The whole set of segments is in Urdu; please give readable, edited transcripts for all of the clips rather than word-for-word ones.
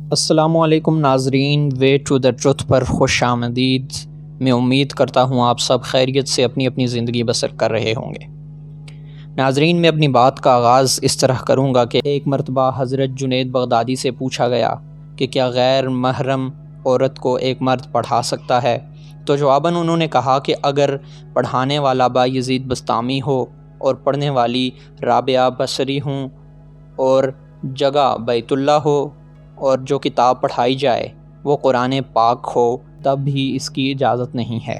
السلام علیکم ناظرین، وے ٹو دا ٹروتھ پر خوش آمدید۔ میں امید کرتا ہوں آپ سب خیریت سے اپنی اپنی زندگی بسر کر رہے ہوں گے۔ ناظرین، میں اپنی بات کا آغاز اس طرح کروں گا کہ ایک مرتبہ حضرت جنید بغدادی سے پوچھا گیا کہ کیا غیر محرم عورت کو ایک مرد پڑھا سکتا ہے؟ تو جواباً انہوں نے کہا کہ اگر پڑھانے والا بایزید بستامی ہو اور پڑھنے والی رابعہ بصری ہوں اور جگہ بیت اللہ ہو اور جو کتاب پڑھائی جائے وہ قرآن پاک ہو، تب بھی اس کی اجازت نہیں ہے۔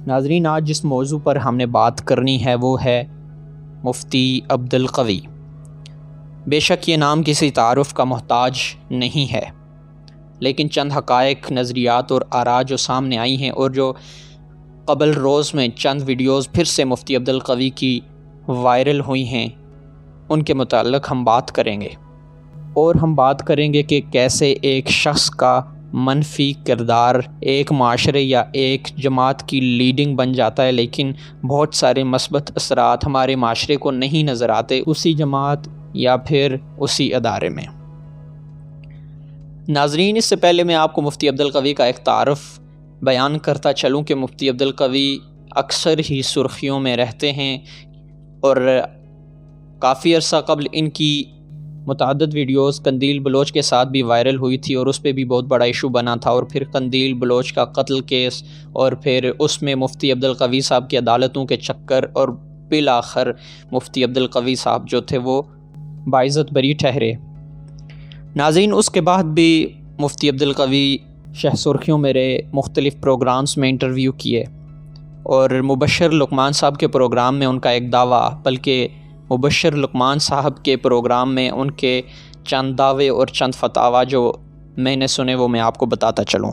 ناظرین، آج جس موضوع پر ہم نے بات کرنی ہے وہ ہے مفتی عبدالقوی۔ بے شک یہ نام کسی تعارف کا محتاج نہیں ہے، لیکن چند حقائق، نظریات اور آراء جو سامنے آئی ہیں اور جو قبل روز میں چند ویڈیوز پھر سے مفتی عبدالقوی کی وائرل ہوئی ہیں، ان کے متعلق ہم بات کریں گے۔ اور ہم بات کریں گے کہ کیسے ایک شخص کا منفی کردار ایک معاشرے یا ایک جماعت کی لیڈنگ بن جاتا ہے، لیکن بہت سارے مثبت اثرات ہمارے معاشرے کو نہیں نظر آتے اسی جماعت یا پھر اسی ادارے میں۔ ناظرین، اس سے پہلے میں آپ کو مفتی عبدالقوی کا ایک تعارف بیان کرتا چلوں کہ مفتی عبدالقوی اکثر ہی سرخیوں میں رہتے ہیں اور کافی عرصہ قبل ان کی متعدد ویڈیوز قندیل بلوچ کے ساتھ بھی وائرل ہوئی تھی اور اس پہ بھی بہت بڑا ایشو بنا تھا، اور پھر قندیل بلوچ کا قتل کیس اور پھر اس میں مفتی عبدالقوی صاحب کی عدالتوں کے چکر، اور بالآخر مفتی عبدالقوی صاحب جو تھے وہ باعزت بری ٹھہرے۔ ناظرین، اس کے بعد بھی مفتی عبدالقوی شہ سرخیوں میں رہے، مختلف پروگرامز میں انٹرویو کیے، اور مبشر لقمان صاحب کے پروگرام میں ان کا ایک دعویٰ، بلکہ مبشر لقمان صاحب کے پروگرام میں ان کے چند دعوے اور چند فتاویٰ جو میں نے سنے وہ میں آپ کو بتاتا چلوں۔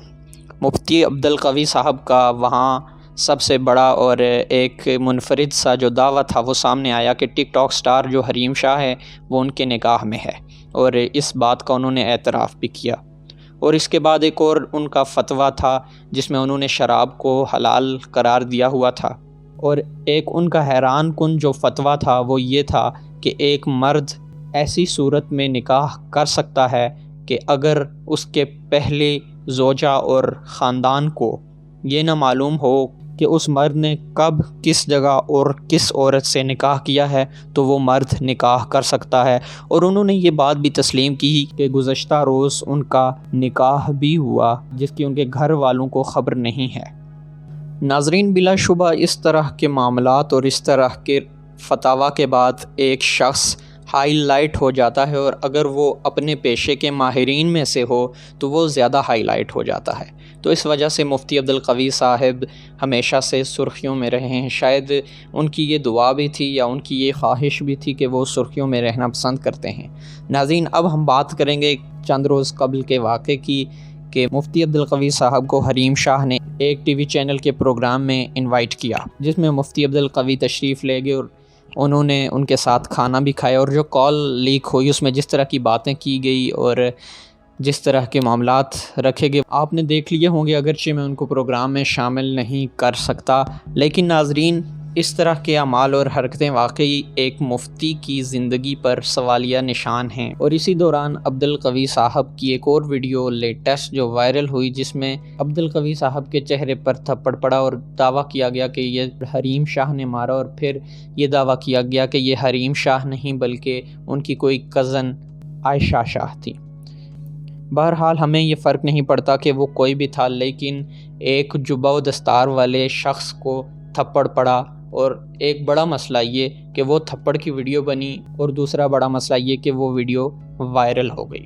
مفتی عبدالقوی صاحب کا وہاں سب سے بڑا اور ایک منفرد سا جو دعویٰ تھا وہ سامنے آیا کہ ٹک ٹاک سٹار جو حریم شاہ ہے وہ ان کے نکاح میں ہے، اور اس بات کا انہوں نے اعتراف بھی کیا۔ اور اس کے بعد ایک اور ان کا فتویٰ تھا جس میں انہوں نے شراب کو حلال قرار دیا ہوا تھا، اور ایک ان کا حیران کن جو فتویٰ تھا وہ یہ تھا کہ ایک مرد ایسی صورت میں نکاح کر سکتا ہے کہ اگر اس کے پہلے زوجہ اور خاندان کو یہ نہ معلوم ہو کہ اس مرد نے کب، کس جگہ اور کس عورت سے نکاح کیا ہے تو وہ مرد نکاح کر سکتا ہے۔ اور انہوں نے یہ بات بھی تسلیم کی کہ گزشتہ روز ان کا نکاح بھی ہوا جس کی ان کے گھر والوں کو خبر نہیں ہے۔ ناظرین، بلا شبہ اس طرح کے معاملات اور اس طرح کے فتاویٰ کے بعد ایک شخص ہائی لائٹ ہو جاتا ہے، اور اگر وہ اپنے پیشے کے ماہرین میں سے ہو تو وہ زیادہ ہائی لائٹ ہو جاتا ہے۔ تو اس وجہ سے مفتی عبدالقوی صاحب ہمیشہ سے سرخیوں میں رہے ہیں۔ شاید ان کی یہ دعا بھی تھی یا ان کی یہ خواہش بھی تھی کہ وہ سرخیوں میں رہنا پسند کرتے ہیں۔ ناظرین، اب ہم بات کریں گے چند روز قبل کے واقعے کی کہ مفتی عبدالقوی صاحب کو حریم شاہ نے ایک ٹی وی چینل کے پروگرام میں انوائٹ کیا، جس میں مفتی عبدالقوی تشریف لے گئے اور انہوں نے ان کے ساتھ کھانا بھی کھایا، اور جو کال لیک ہوئی اس میں جس طرح کی باتیں کی گئی اور جس طرح کے معاملات رکھے گئے آپ نے دیکھ لیے ہوں گے، اگرچہ میں ان کو پروگرام میں شامل نہیں کر سکتا، لیکن ناظرین اس طرح کے اعمال اور حرکتیں واقعی ایک مفتی کی زندگی پر سوالیہ نشان ہیں۔ اور اسی دوران عبدالقوی صاحب کی ایک اور ویڈیو لیٹسٹ جو وائرل ہوئی جس میں عبدالقوی صاحب کے چہرے پر تھپڑ پڑا اور دعویٰ کیا گیا کہ یہ حریم شاہ نے مارا، اور پھر یہ دعویٰ کیا گیا کہ یہ حریم شاہ نہیں بلکہ ان کی کوئی کزن عائشہ شاہ تھی۔ بہرحال ہمیں یہ فرق نہیں پڑتا کہ وہ کوئی بھی تھا، لیکن ایک جبہ و دستار والے شخص کو تھپڑ پڑا، اور ایک بڑا مسئلہ یہ کہ وہ تھپڑ کی ویڈیو بنی، اور دوسرا بڑا مسئلہ یہ کہ وہ ویڈیو وائرل ہو گئی۔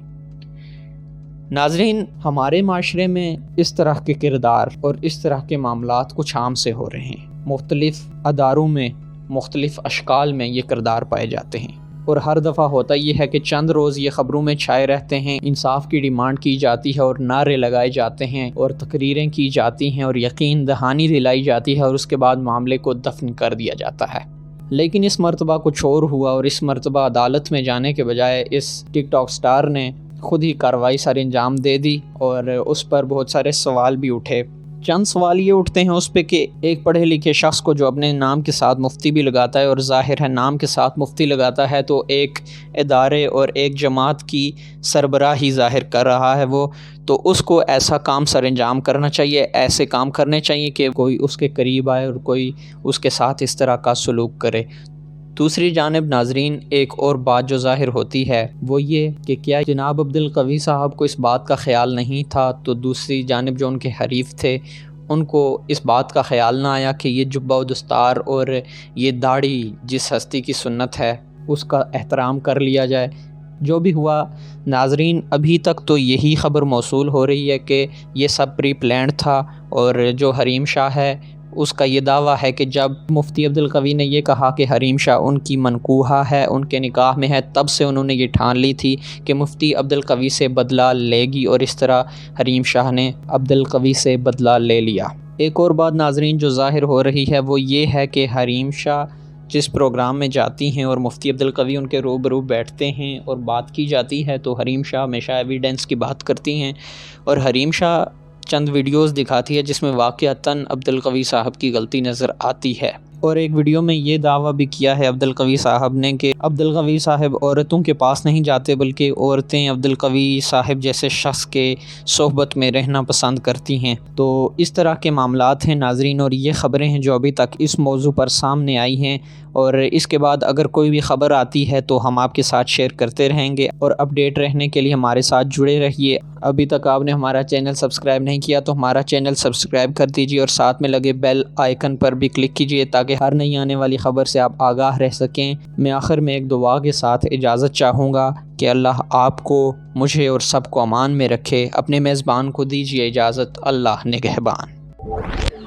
ناظرین، ہمارے معاشرے میں اس طرح کے کردار اور اس طرح کے معاملات کچھ عام سے ہو رہے ہیں۔ مختلف اداروں میں، مختلف اشکال میں یہ کردار پائے جاتے ہیں۔ اور ہر دفعہ ہوتا یہ ہے کہ چند روز یہ خبروں میں چھائے رہتے ہیں، انصاف کی ڈیمانڈ کی جاتی ہے اور نعرے لگائے جاتے ہیں اور تقریریں کی جاتی ہیں اور یقین دہانی دلائی جاتی ہے اور اس کے بعد معاملے کو دفن کر دیا جاتا ہے۔ لیکن اس مرتبہ کچھ اور ہوا، اور اس مرتبہ عدالت میں جانے کے بجائے اس ٹک ٹاک سٹار نے خود ہی کارروائی سر انجام دے دی، اور اس پر بہت سارے سوال بھی اٹھے۔ چند سوال یہ اٹھتے ہیں اس پہ کہ ایک پڑھے لکھے شخص کو جو اپنے نام کے ساتھ مفتی بھی لگاتا ہے، اور ظاہر ہے نام کے ساتھ مفتی لگاتا ہے تو ایک ادارے اور ایک جماعت کی سربراہی ظاہر کر رہا ہے وہ، تو اس کو ایسا کام سر انجام کرنا چاہیے، ایسے کام کرنے چاہیے کہ کوئی اس کے قریب آئے اور کوئی اس کے ساتھ اس طرح کا سلوک کرے۔ دوسری جانب ناظرین، ایک اور بات جو ظاہر ہوتی ہے وہ یہ کہ کیا جناب عبدالقوی صاحب کو اس بات کا خیال نہیں تھا، تو دوسری جانب جو ان کے حریف تھے ان کو اس بات کا خیال نہ آیا کہ یہ جبہ و دستار اور یہ داڑھی جس ہستی کی سنت ہے اس کا احترام کر لیا جائے۔ جو بھی ہوا ناظرین، ابھی تک تو یہی خبر موصول ہو رہی ہے کہ یہ سب پری پلانڈ تھا، اور جو حریم شاہ ہے اس کا یہ دعویٰ ہے کہ جب مفتی عبدالقوی نے یہ کہا کہ حریم شاہ ان کی منکوحہ ہے، ان کے نکاح میں ہے، تب سے انہوں نے یہ ٹھان لی تھی کہ مفتی عبدالقوی سے بدلہ لے گی، اور اس طرح حریم شاہ نے عبدالقوی سے بدلہ لے لیا۔ ایک اور بات ناظرین جو ظاہر ہو رہی ہے وہ یہ ہے کہ حریم شاہ جس پروگرام میں جاتی ہیں اور مفتی عبدالقوی ان کے روبرو بیٹھتے ہیں اور بات کی جاتی ہے تو حریم شاہ ہمیشہ ایویڈنس کی بات کرتی ہیں، اور حریم شاہ چند ویڈیوز دکھاتی ہے جس میں واقعتاً عبدالقوی صاحب کی غلطی نظر آتی ہے۔ اور ایک ویڈیو میں یہ دعویٰ بھی کیا ہے عبدالقوی صاحب نے کہ عبدالقوی صاحب عورتوں کے پاس نہیں جاتے، بلکہ عورتیں عبدالقوی صاحب جیسے شخص کے صحبت میں رہنا پسند کرتی ہیں۔ تو اس طرح کے معاملات ہیں ناظرین، اور یہ خبریں ہیں جو ابھی تک اس موضوع پر سامنے آئی ہیں، اور اس کے بعد اگر کوئی بھی خبر آتی ہے تو ہم آپ کے ساتھ شیئر کرتے رہیں گے، اور اپڈیٹ رہنے کے لیے ہمارے ساتھ جڑے رہیے۔ ابھی تک آپ نے ہمارا چینل سبسکرائب نہیں کیا تو ہمارا چینل سبسکرائب کر دیجیے، اور ساتھ میں لگے بیل آئیکن پر بھی کلک کیجیے تاکہ ہر نئی آنے والی خبر سے آپ آگاہ رہ سکیں۔ میں آخر میں ایک دعا کے ساتھ اجازت چاہوں گا کہ اللہ آپ کو، مجھے اور سب کو امان میں رکھے۔ اپنے میزبان کو دیجیے اجازت۔ اللہ نگہبان۔